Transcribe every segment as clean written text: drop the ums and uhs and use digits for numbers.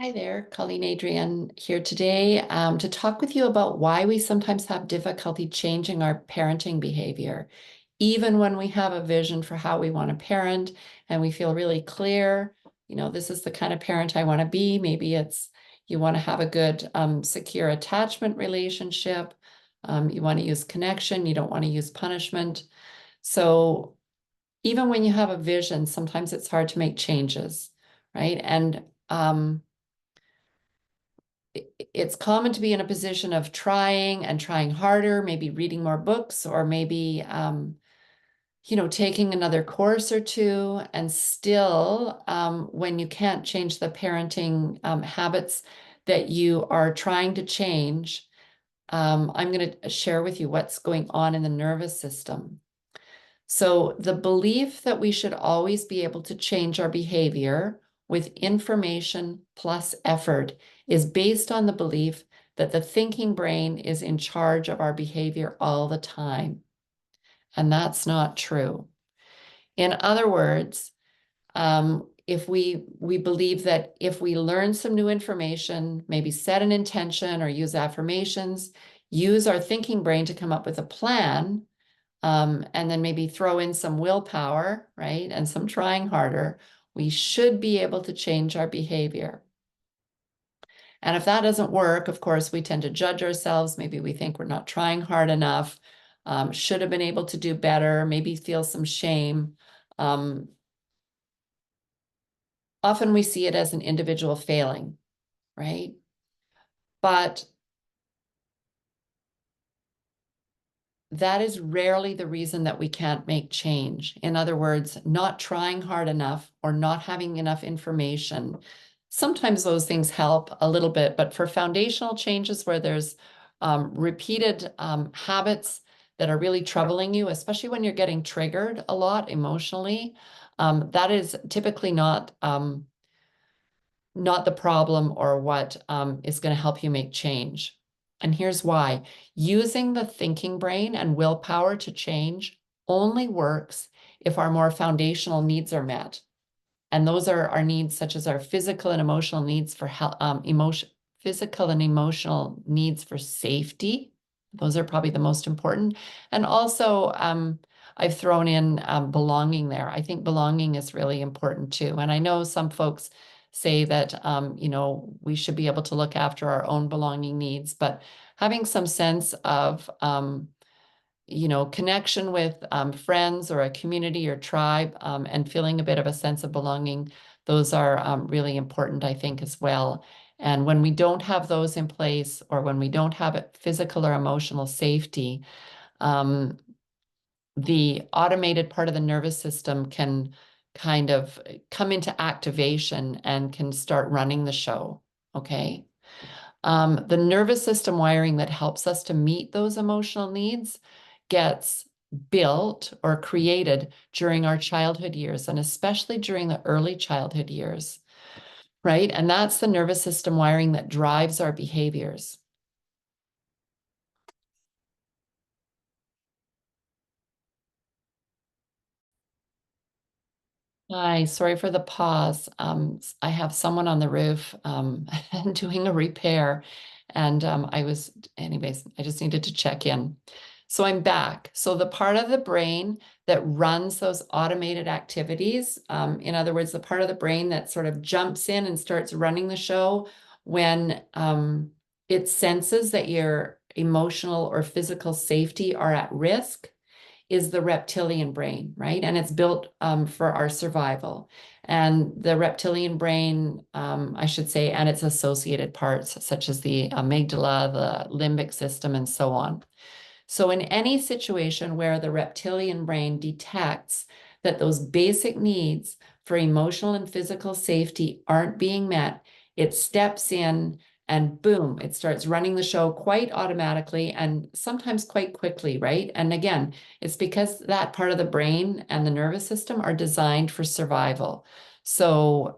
Hi there, Colleen Adrian here today to talk with you about why we sometimes have difficulty changing our parenting behavior, even when we have a vision for how we want to parent and we feel really clear, this is the kind of parent I want to be. Maybe it's you want to have a good, secure attachment relationship. You want to use connection, you don't want to use punishment. So even when you have a vision, sometimes it's hard to make changes, right? And it's common to be in a position of trying and trying harder, maybe reading more books, or maybe taking another course or two, and still, when you can't change the parenting habits that you are trying to change, I'm going to share with you what's going on in the nervous system. So the belief that we should always be able to change our behavior with information plus effort is based on the belief that the thinking brain is in charge of our behavior all the time. And that's not true. In other words, if we believe that if we learn some new information, maybe set an intention or use affirmations, use our thinking brain to come up with a plan, and then maybe throw in some willpower, right? And some trying harder, we should be able to change our behavior. And if that doesn't work, of course, we tend to judge ourselves. Maybe we think we're not trying hard enough, should have been able to do better, maybe feel some shame. Often we see it as an individual failing, right? But that is rarely the reason that we can't make change. In other words, not trying hard enough or not having enough information. Sometimes those things help a little bit, but for foundational changes where there's repeated habits that are really troubling you, especially when you're getting triggered a lot emotionally, that is typically not the problem or what is going to help you make change. And here's why. Using the thinking brain and willpower to change only works if our more foundational needs are met. And those are our needs, such as our physical and emotional needs for physical and emotional needs for safety. Those are probably the most important. And also, I've thrown in belonging there. I think belonging is really important too. And I know some folks say that, we should be able to look after our own belonging needs, but having some sense of, connection with friends or a community or tribe, and feeling a bit of a sense of belonging, those are really important, I think, as well. And when we don't have those in place, or when we don't have physical or emotional safety, the automated part of the nervous system can kind of come into activation and can start running the show, okay? The nervous system wiring that helps us to meet those emotional needs gets built or created during our childhood years, and especially during the early childhood years, right? And that's the nervous system wiring that drives our behaviors. Hi, sorry for the pause. I have someone on the roof doing a repair, and anyways, I just needed to check in. So I'm back. So the part of the brain that runs those automated activities, in other words, the part of the brain that sort of jumps in and starts running the show when it senses that your emotional or physical safety are at risk, is the reptilian brain, right? And it's built for our survival. And the reptilian brain, I should say, and its associated parts, such as the amygdala, the limbic system, and so on. So in any situation where the reptilian brain detects that those basic needs for emotional and physical safety aren't being met, it steps in and boom, it starts running the show quite automatically and sometimes quite quickly, right? And again, it's because that part of the brain and the nervous system are designed for survival. So,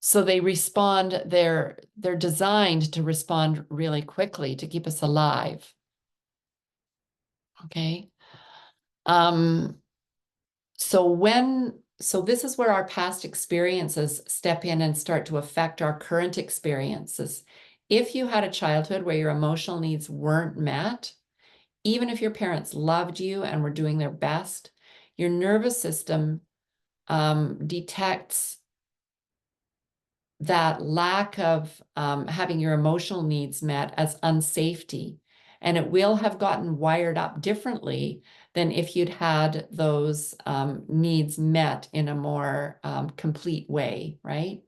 so they respond, they're designed to respond really quickly to keep us alive. Okay. Um, so So this is where our past experiences step in and start to affect our current experiences. If you had a childhood where your emotional needs weren't met, even if your parents loved you and were doing their best, your nervous system detects that lack of having your emotional needs met as unsafety. And it will have gotten wired up differently than if you'd had those needs met in a more complete way, right?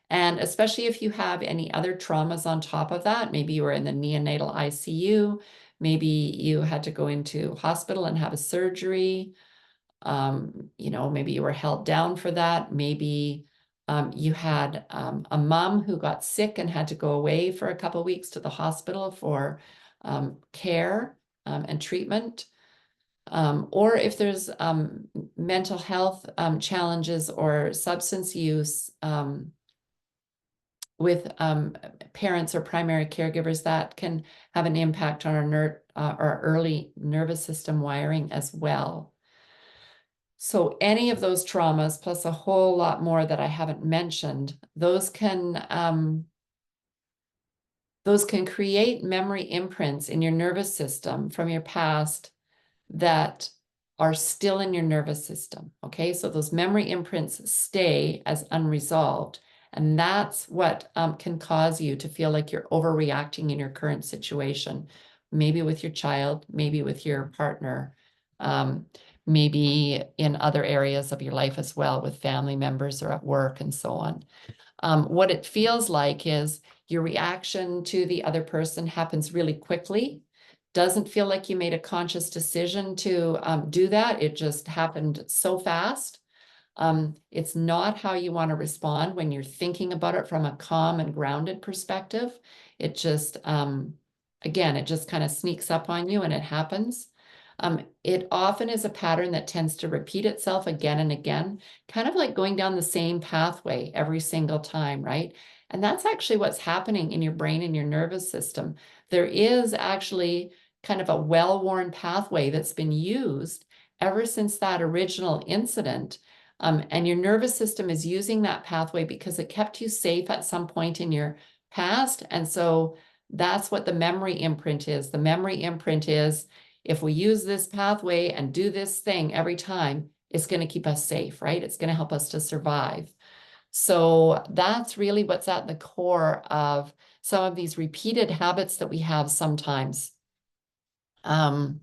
And especially if you have any other traumas on top of that, maybe you were in the neonatal ICU, maybe you had to go into hospital and have a surgery, maybe you were held down for that. Maybe you had a mom who got sick and had to go away for a couple of weeks to the hospital for care and treatment. Or if there's mental health challenges or substance use with parents or primary caregivers, that can have an impact on our early nervous system wiring as well. So any of those traumas, plus a whole lot more that I haven't mentioned, those can create memory imprints in your nervous system from your past that are still in your nervous system. Okay, so those memory imprints stay as unresolved. And that's what can cause you to feel like you're overreacting in your current situation, maybe with your child, maybe with your partner, maybe in other areas of your life as well, with family members or at work and so on. What it feels like is your reaction to the other person happens really quickly. Doesn't feel like you made a conscious decision to do that. It just happened so fast. It's not how you want to respond when you're thinking about it from a calm and grounded perspective. It just, again, it just kind of sneaks up on you and it happens. It often is a pattern that tends to repeat itself again and again, kind of like going down the same pathway every single time, right? And that's actually what's happening in your brain and your nervous system. There is actually kind of a well-worn pathway that's been used ever since that original incident. And your nervous system is using that pathway because it kept you safe at some point in your past. And so that's what the memory imprint is. The memory imprint is, if we use this pathway and do this thing every time, it's going to keep us safe, right? It's going to help us to survive. So that's really what's at the core of some of these repeated habits that we have sometimes that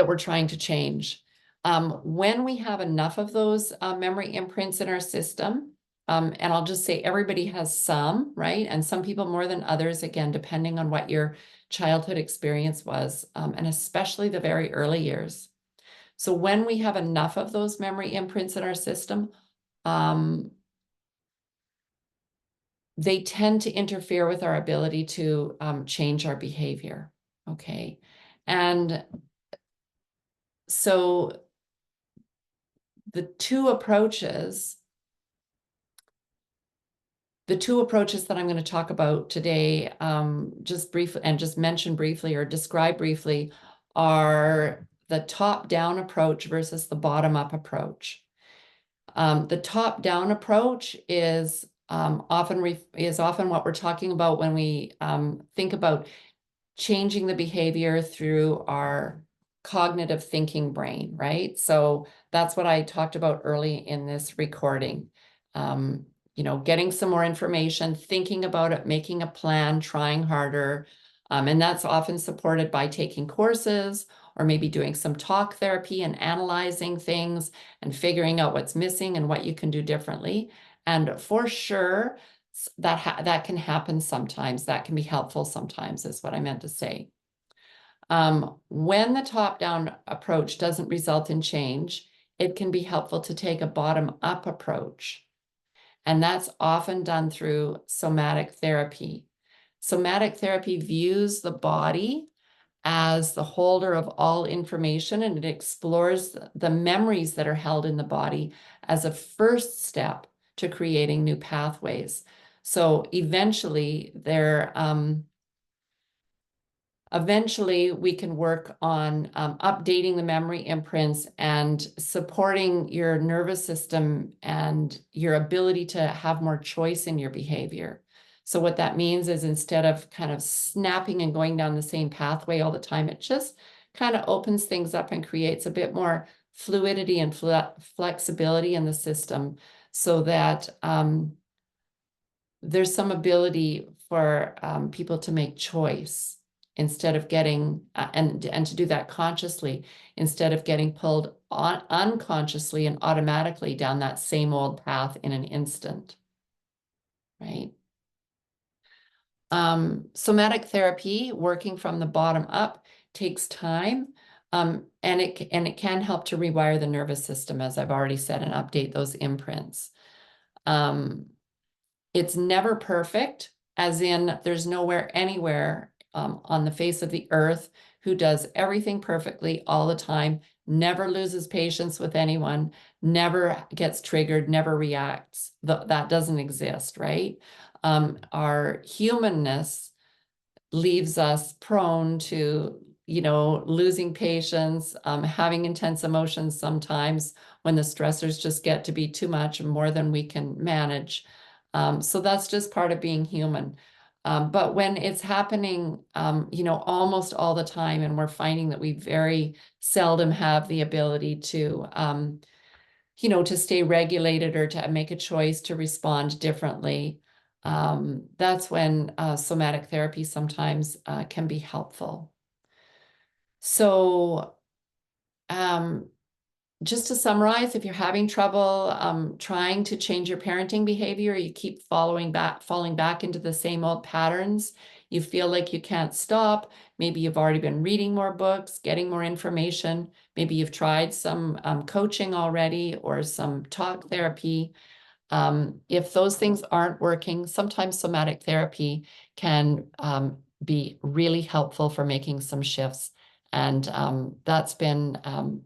we're trying to change. When we have enough of those memory imprints in our system, and I'll just say everybody has some, right? And some people more than others, again, depending on what your childhood experience was, and especially the very early years. So when we have enough of those memory imprints in our system, they tend to interfere with our ability to change our behavior, okay? And so the two approaches that I'm going to talk about today, just briefly and just mention briefly or describe briefly, are the top-down approach versus the bottom-up approach. The top-down approach is often what we're talking about when we think about changing the behavior through our cognitive thinking brain, right? So that's what I talked about early in this recording. Getting some more information, thinking about it, making a plan, trying harder. And that's often supported by taking courses or maybe doing some talk therapy and analyzing things and figuring out what's missing and what you can do differently. And for sure, that can happen sometimes. That can be helpful sometimes, is what I meant to say. When the top-down approach doesn't result in change, it can be helpful to take a bottom-up approach. And that's often done through somatic therapy. Somatic therapy views the body as the holder of all information, and it explores the memories that are held in the body as a first step to creating new pathways. So eventually, Eventually, we can work on updating the memory imprints and supporting your nervous system and your ability to have more choice in your behavior. So what that means is instead of kind of snapping and going down the same pathway all the time, it just kind of opens things up and creates a bit more fluidity and flexibility in the system so that there's some ability for people to make choice instead of getting and to do that consciously instead of getting pulled on unconsciously and automatically down that same old path in an instant, right? Somatic therapy, working from the bottom up, takes time, and it can help to rewire the nervous system, as I've already said, and update those imprints. It's never perfect, as in there's nowhere anywhere on the face of the earth who does everything perfectly all the time, never loses patience with anyone, never gets triggered, never reacts. That doesn't exist, right? Our humanness leaves us prone to, losing patience, having intense emotions sometimes when the stressors just get to be too much and more than we can manage. So that's just part of being human. But when it's happening, almost all the time, and we're finding that we very seldom have the ability to stay regulated or to make a choice to respond differently, that's when somatic therapy sometimes can be helpful. So, just to summarize, if you're having trouble trying to change your parenting behavior, you keep falling back into the same old patterns, you feel like you can't stop, maybe you've already been reading more books, getting more information, maybe you've tried some coaching already or some talk therapy. If those things aren't working, sometimes somatic therapy can be really helpful for making some shifts. And that's been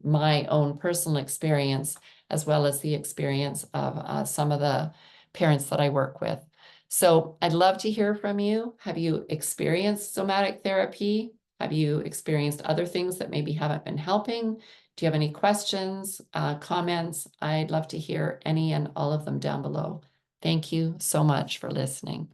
my own personal experience, as well as the experience of some of the parents that I work with. So I'd love to hear from you. Have you experienced somatic therapy? Have you experienced other things that maybe haven't been helping? Do you have any questions, comments? I'd love to hear any and all of them down below. Thank you so much for listening.